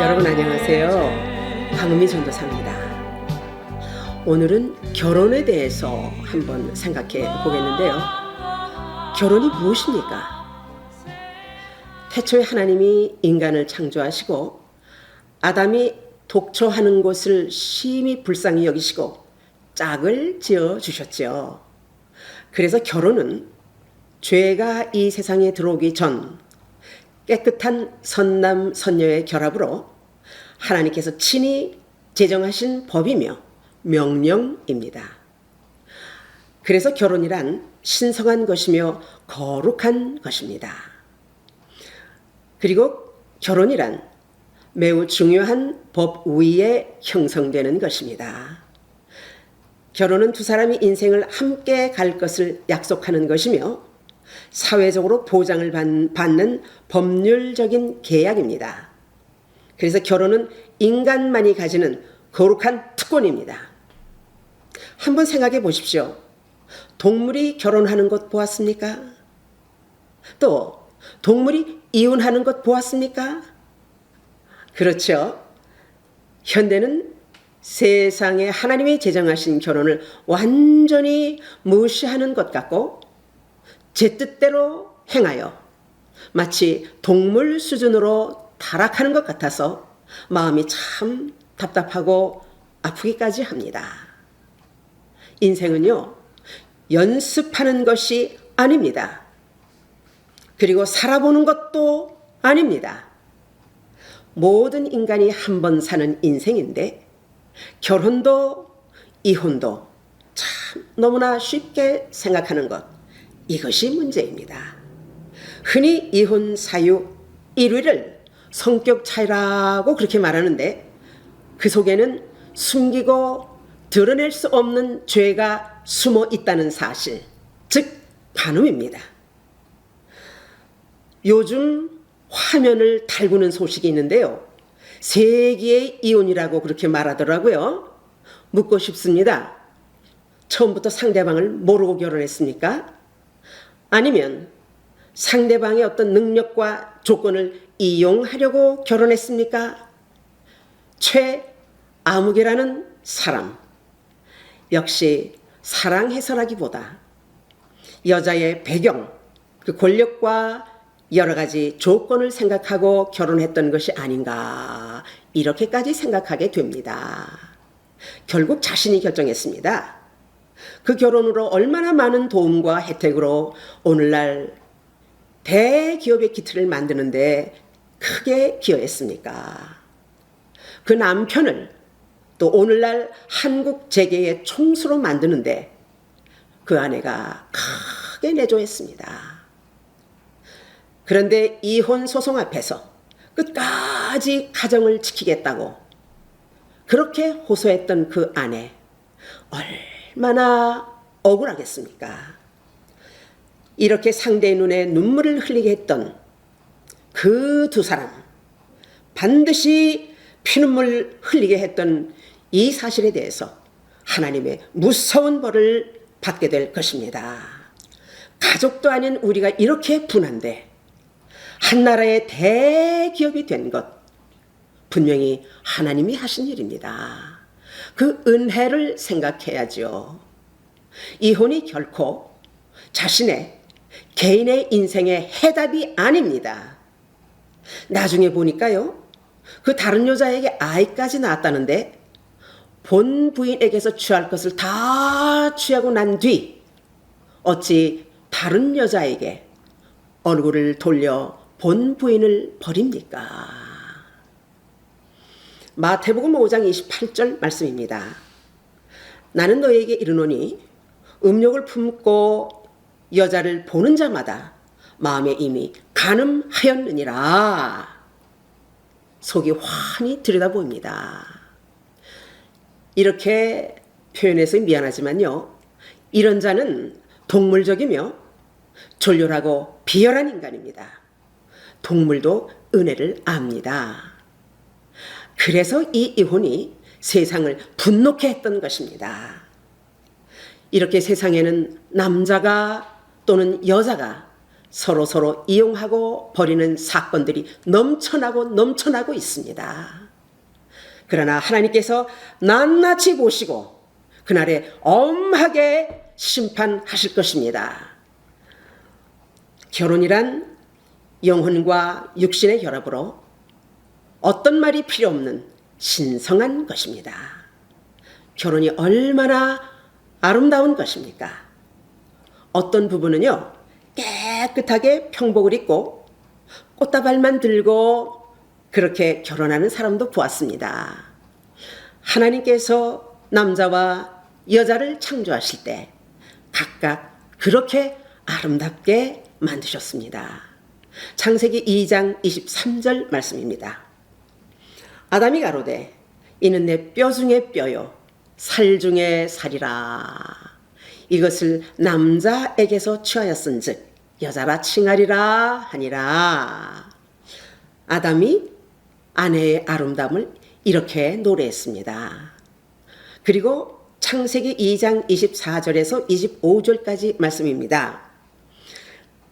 여러분 안녕하세요. 황은미 전도사입니다. 오늘은 결혼에 대해서 한번 생각해 보겠는데요. 결혼이 무엇입니까? 태초에 하나님이 인간을 창조하시고 아담이 독초하는 곳을 심히 불쌍히 여기시고 짝을 지어 주셨죠. 그래서 결혼은 죄가 이 세상에 들어오기 전 깨끗한 선남 선녀의 결합으로 하나님께서 친히 제정하신 법이며 명령입니다. 그래서 결혼이란 신성한 것이며 거룩한 것입니다. 그리고 결혼이란 매우 중요한 법 위에 형성되는 것입니다. 결혼은 두 사람이 인생을 함께 갈 것을 약속하는 것이며 사회적으로 보장을 받는 법률적인 계약입니다. 그래서 결혼은 인간만이 가지는 거룩한 특권입니다. 한번 생각해 보십시오. 동물이 결혼하는 것 보았습니까? 또 동물이 이혼하는 것 보았습니까? 그렇죠. 현대는 세상에 하나님이 제정하신 결혼을 완전히 무시하는 것 같고 제 뜻대로 행하여 마치 동물 수준으로 타락하는 것 같아서 마음이 참 답답하고 아프기까지 합니다. 인생은요, 연습하는 것이 아닙니다. 그리고 살아보는 것도 아닙니다. 모든 인간이 한 번 사는 인생인데 결혼도 이혼도 참 너무나 쉽게 생각하는 것, 이것이 문제입니다. 흔히 이혼 사유 1위를 성격 차이라고 그렇게 말하는데 그 속에는 숨기고 드러낼 수 없는 죄가 숨어 있다는 사실, 즉 간음입니다. 요즘 화면을 달구는 소식이 있는데요. 세기의 이혼이라고 그렇게 말하더라고요. 묻고 싶습니다. 처음부터 상대방을 모르고 결혼했습니까? 아니면 상대방의 어떤 능력과 조건을 이용하려고 결혼했습니까? 최아무개라는 사람, 역시 사랑해서라기보다 여자의 배경, 그 권력과 여러 가지 조건을 생각하고 결혼했던 것이 아닌가, 이렇게까지 생각하게 됩니다. 결국 자신이 결정했습니다. 그 결혼으로 얼마나 많은 도움과 혜택으로 오늘날 대기업의 기틀을 만드는데 크게 기여했습니까? 그 남편을 또 오늘날 한국 재계의 총수로 만드는데 그 아내가 크게 내조했습니다. 그런데 이혼 소송 앞에서 끝까지 가정을 지키겠다고 그렇게 호소했던 그 아내, 얼마나 억울하겠습니까? 이렇게 상대의 눈에 눈물을 흘리게 했던 그 두 사람, 반드시 피눈물 흘리게 했던 이 사실에 대해서 하나님의 무서운 벌을 받게 될 것입니다. 가족도 아닌 우리가 이렇게 분한데 한 나라의 대기업이 된 것, 분명히 하나님이 하신 일입니다. 그 은혜를 생각해야죠. 이혼이 결코 자신의 개인의 인생의 해답이 아닙니다. 나중에 보니까요, 그 다른 여자에게 아이까지 낳았다는데 본 부인에게서 취할 것을 다 취하고 난 뒤 어찌 다른 여자에게 얼굴을 돌려 본 부인을 버립니까? 마태복음 5장 28절 말씀입니다. 나는 너에게 이르노니 음욕을 품고 여자를 보는 자마다 마음에 이미 간음하였느니라. 속이 환히 들여다보입니다. 이렇게 표현해서 미안하지만요, 이런 자는 동물적이며 졸렬하고 비열한 인간입니다. 동물도 은혜를 압니다. 그래서 이 이혼이 세상을 분노케 했던 것입니다. 이렇게 세상에는 남자가 또는 여자가 서로 이용하고 버리는 사건들이 넘쳐나고 있습니다. 그러나 하나님께서 낱낱이 보시고 그날에 엄하게 심판하실 것입니다. 결혼이란 영혼과 육신의 결합으로 어떤 말이 필요 없는 신성한 것입니다. 결혼이 얼마나 아름다운 것입니까? 어떤 부부는요, 깨끗하게 평복을 입고 꽃다발만 들고 그렇게 결혼하는 사람도 보았습니다. 하나님께서 남자와 여자를 창조하실 때 각각 그렇게 아름답게 만드셨습니다. 창세기 2장 23절 말씀입니다. 아담이 가로되 이는 내 뼈 중에 뼈요 살 중에 살이라. 이것을 남자에게서 취하였은즉 여자라 칭하리라 하니라. 아담이 아내의 아름다움을 이렇게 노래했습니다. 그리고 창세기 2장 24절에서 25절까지 말씀입니다.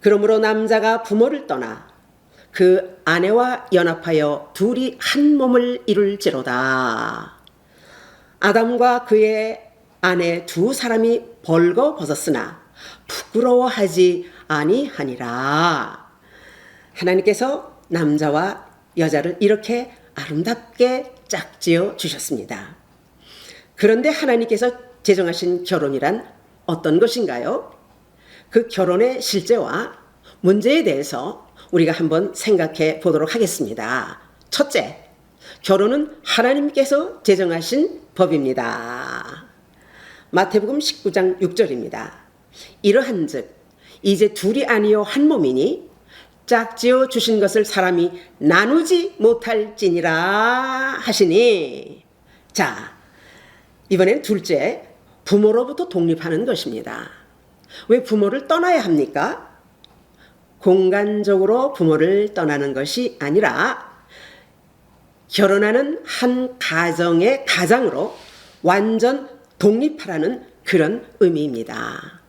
그러므로 남자가 부모를 떠나 그 아내와 연합하여 둘이 한 몸을 이룰지로다. 아담과 그의 아내 두 사람이 벌거벗었으나 부끄러워하지 아니하니라. 하나님께서 남자와 여자를 이렇게 아름답게 짝지어 주셨습니다. 그런데 하나님께서 제정하신 결혼이란 어떤 것인가요? 그 결혼의 실제와 문제에 대해서 우리가 한번 생각해 보도록 하겠습니다. 첫째, 결혼은 하나님께서 제정하신 법입니다. 마태복음 19장 6절입니다. 이러한즉 이제 둘이 아니요 한 몸이니 짝지어 주신 것을 사람이 나누지 못할지니라 하시니. 자, 이번엔 둘째, 부모로부터 독립하는 것입니다. 왜 부모를 떠나야 합니까? 공간적으로 부모를 떠나는 것이 아니라 결혼하는 한 가정의 가장으로 완전 독립하라는 그런 의미입니다.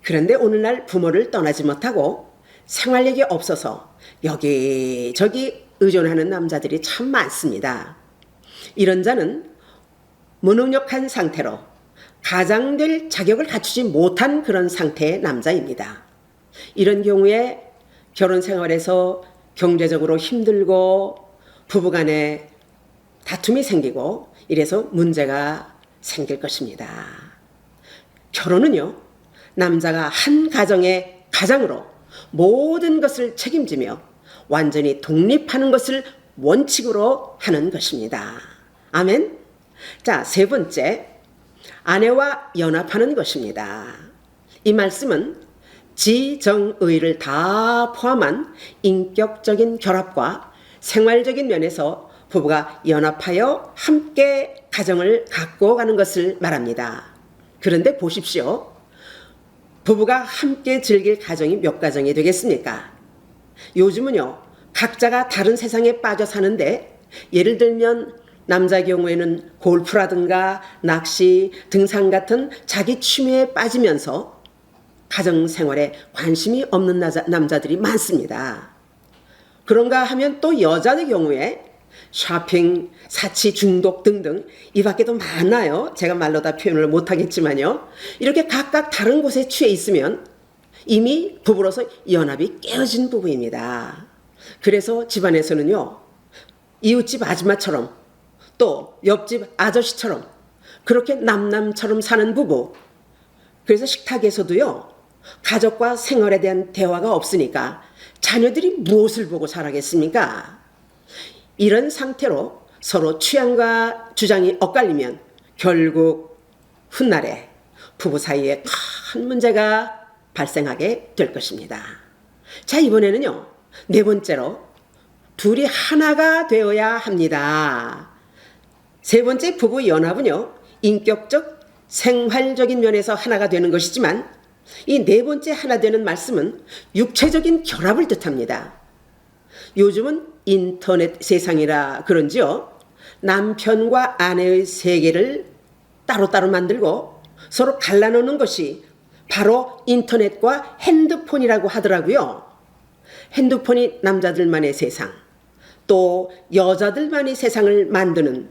그런데 오늘날 부모를 떠나지 못하고 생활력이 없어서 여기저기 의존하는 남자들이 참 많습니다. 이런 자는 무능력한 상태로 가장될 자격을 갖추지 못한 그런 상태의 남자입니다. 이런 경우에 결혼 생활에서 경제적으로 힘들고 부부간에 다툼이 생기고 이래서 문제가 생길 것입니다. 결혼은요, 남자가 한 가정의 가장으로 모든 것을 책임지며 완전히 독립하는 것을 원칙으로 하는 것입니다. 아멘. 자, 세 번째, 아내와 연합하는 것입니다. 이 말씀은 지정의를 다 포함한 인격적인 결합과 생활적인 면에서 부부가 연합하여 함께 가정을 갖고 가는 것을 말합니다. 그런데 보십시오. 부부가 함께 즐길 가정이 몇 가정이 되겠습니까? 요즘은요, 각자가 다른 세상에 빠져 사는데, 예를 들면 남자 경우에는 골프라든가 낚시, 등산 같은 자기 취미에 빠지면서 가정생활에 관심이 없는 남자들이 많습니다. 그런가 하면 또 여자의 경우에 쇼핑, 사치 중독 등등 이 밖에도 많아요. 제가 말로 다 표현을 못하겠지만요. 이렇게 각각 다른 곳에 취해 있으면 이미 부부로서 연합이 깨어진 부부입니다. 그래서 집안에서는요, 이웃집 아줌마처럼 또 옆집 아저씨처럼 그렇게 남남처럼 사는 부부. 그래서 식탁에서도요, 가족과 생활에 대한 대화가 없으니까 자녀들이 무엇을 보고 자라겠습니까? 이런 상태로 서로 취향과 주장이 엇갈리면 결국 훗날에 부부 사이에 큰 문제가 발생하게 될 것입니다. 자, 이번에는요, 네 번째로 둘이 하나가 되어야 합니다. 세 번째 부부 연합은요, 인격적 생활적인 면에서 하나가 되는 것이지만 이 네 번째 하나 되는 말씀은 육체적인 결합을 뜻합니다. 요즘은 인터넷 세상이라 그런지요, 남편과 아내의 세계를 따로따로 만들고 서로 갈라놓는 것이 바로 인터넷과 핸드폰이라고 하더라고요. 핸드폰이 남자들만의 세상, 또 여자들만의 세상을 만드는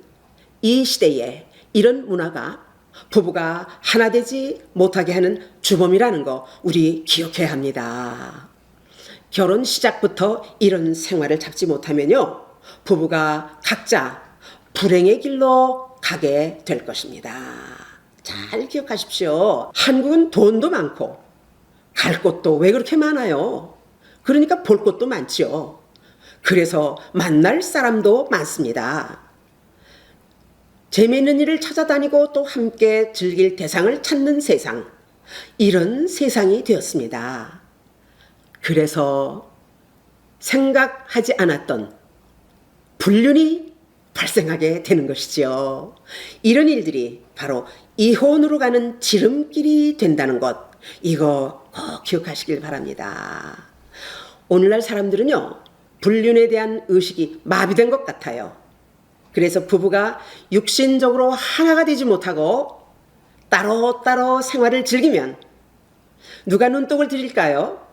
이 시대에 이런 문화가 부부가 하나 되지 못하게 하는 주범이라는 거 우리 기억해야 합니다. 결혼 시작부터 이런 생활을 잡지 못하면요, 부부가 각자 불행의 길로 가게 될 것입니다. 잘 기억하십시오. 한국은 돈도 많고 갈 곳도 왜 그렇게 많아요? 그러니까 볼 곳도 많지요. 그래서 만날 사람도 많습니다. 재미있는 일을 찾아다니고 또 함께 즐길 대상을 찾는 세상, 이런 세상이 되었습니다. 그래서 생각하지 않았던 불륜이 발생하게 되는 것이죠. 이런 일들이 바로 이혼으로 가는 지름길이 된다는 것, 이거 꼭 기억하시길 바랍니다. 오늘날 사람들은요, 불륜에 대한 의식이 마비된 것 같아요. 그래서 부부가 육신적으로 하나가 되지 못하고 따로따로 생활을 즐기면 누가 눈독을 들일까요?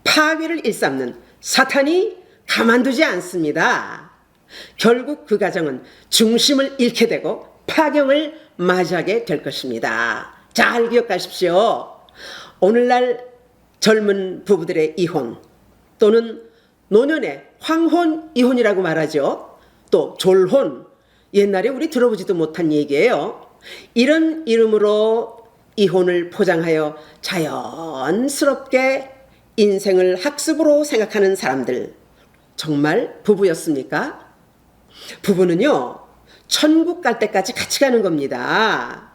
파괴를 일삼는 사탄이 가만두지 않습니다. 결국 그 가정은 중심을 잃게 되고 파경을 맞이하게 될 것입니다. 잘 기억하십시오. 오늘날 젊은 부부들의 이혼, 또는 노년의 황혼 이혼이라고 말하죠. 또 졸혼, 옛날에 우리 들어보지도 못한 얘기예요. 이런 이름으로 이혼을 포장하여 자연스럽게 인생을 학습으로 생각하는 사람들, 정말 부부였습니까? 부부는요, 천국 갈 때까지 같이 가는 겁니다.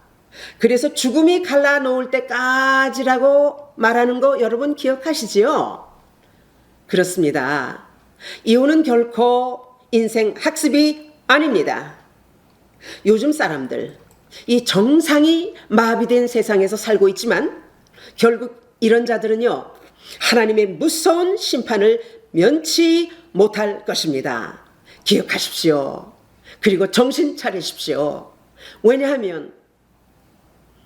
그래서 죽음이 갈라놓을 때까지라고 말하는 거 여러분 기억하시지요? 그렇습니다. 이혼은 결코 인생 학습이 아닙니다. 요즘 사람들, 이 정상이 마비된 세상에서 살고 있지만 결국 이런 자들은요, 하나님의 무서운 심판을 면치 못할 것입니다. 기억하십시오. 그리고 정신 차리십시오. 왜냐하면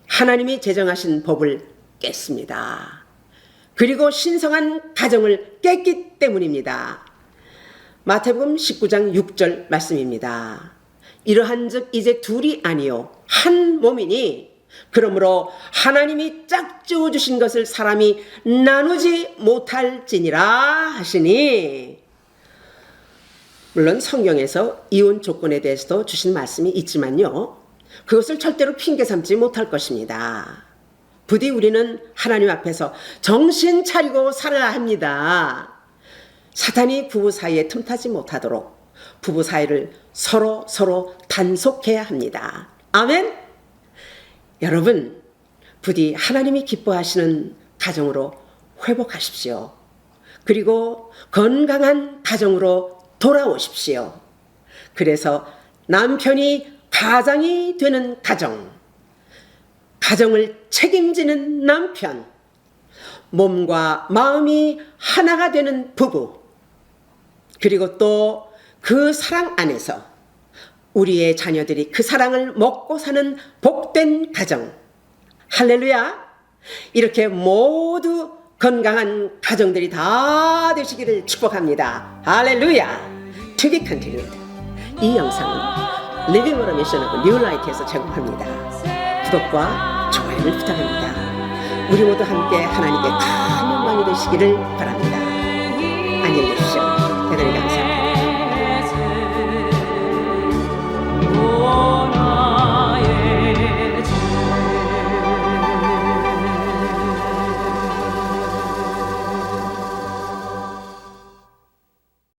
하나님이 제정하신 법을 깼습니다. 그리고 신성한 가정을 깼기 때문입니다. 마태복음 19장 6절 말씀입니다. 이러한즉 이제 둘이 아니요 한 몸이니 그러므로 하나님이 짝지어 주신 것을 사람이 나누지 못할지니라 하시니, 물론 성경에서 이혼 조건에 대해서도 주신 말씀이 있지만요, 그것을 절대로 핑계 삼지 못할 것입니다. 부디 우리는 하나님 앞에서 정신 차리고 살아야 합니다. 사탄이 부부 사이에 틈타지 못하도록 부부 사이를 서로 단속해야 합니다. 아멘. 여러분, 부디 하나님이 기뻐하시는 가정으로 회복하십시오. 그리고 건강한 가정으로 돌아오십시오. 그래서 남편이 가장이 되는 가정, 가정을 책임지는 남편, 몸과 마음이 하나가 되는 부부, 그리고 또 그 사랑 안에서 우리의 자녀들이 그 사랑을 먹고 사는 복된 가정, 할렐루야! 이렇게 모두 건강한 가정들이 다 되시기를 축복합니다. 할렐루야! To be continued. 이 영상은 Living on a Mission of New Light에서 제공합니다. 구독과 좋아요를 부탁합니다. 우리 모두 함께 하나님께 큰 영광이 되시기를 바랍니다.